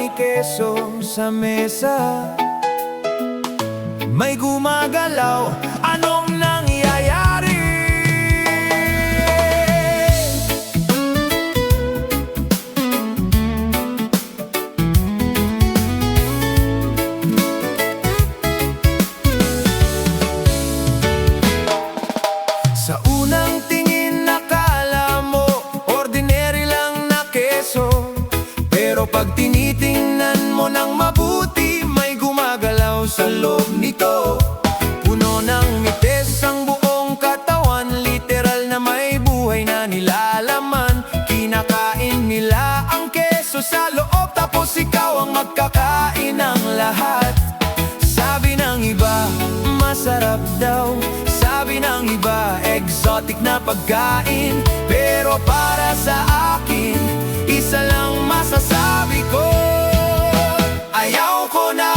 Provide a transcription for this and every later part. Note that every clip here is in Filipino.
may keso sa mesa, may gumagalaw, anong nangyayari? Sa unang tingin nakala mo ordinary lang na keso, pero pag tinitingnan mo ng mabuti, may gumagalaw sa loob nito. Puno ng mites ang buong katawan, literal na may buhay na nilalaman. Kinakain nila ang keso sa loob, tapos ikaw ang magkakain ng lahat. Sabi ng iba, masarap daw. Sabi ng iba, exotic na pagkain. Pero para sa akin, isa lang masasabi ko, ayaw ko na,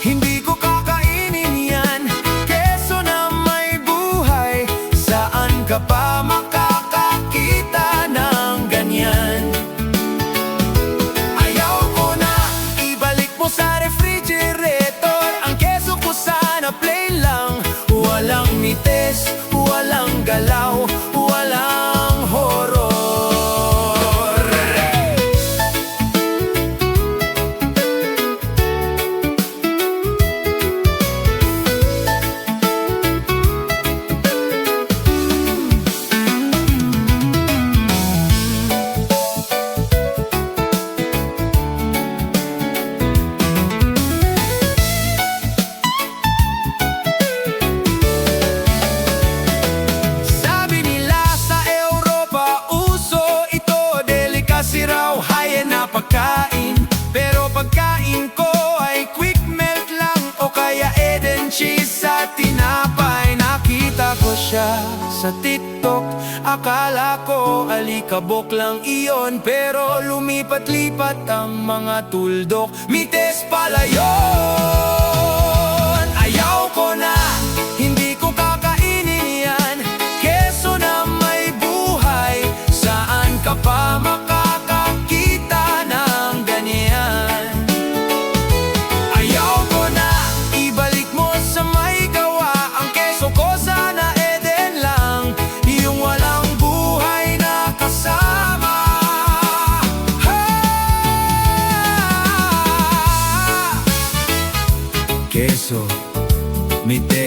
hindi ko kakainin yan. Keso na may buhay, saan ka pa makakakita ng ganyan? Ayaw ko na, ibalik mo sa refrigerator. Ang keso ko sana plain lang, walang mites, walang galaw, walang horror. Sabi nila sa Europa, uso ito, delicacy raw, high-end na pagkain. Pero pagkain ko ay quick melt lang, o kaya Eden cheese sa tinapay. Nakita ko siya sa TikTok, akala ko alikabok lang iyon, pero lumipat-lipat ang mga tuldok, mites pala yun. Ayaw ko na, hindi ko kakainin yan. Keso na may buhay, saan ka pa makakakita ng ganyan? Ayaw ko na, ibalik mo sa may gawa. Ang keso ko sana Eden lang, yung walang buhay na kasama. Keso, mites,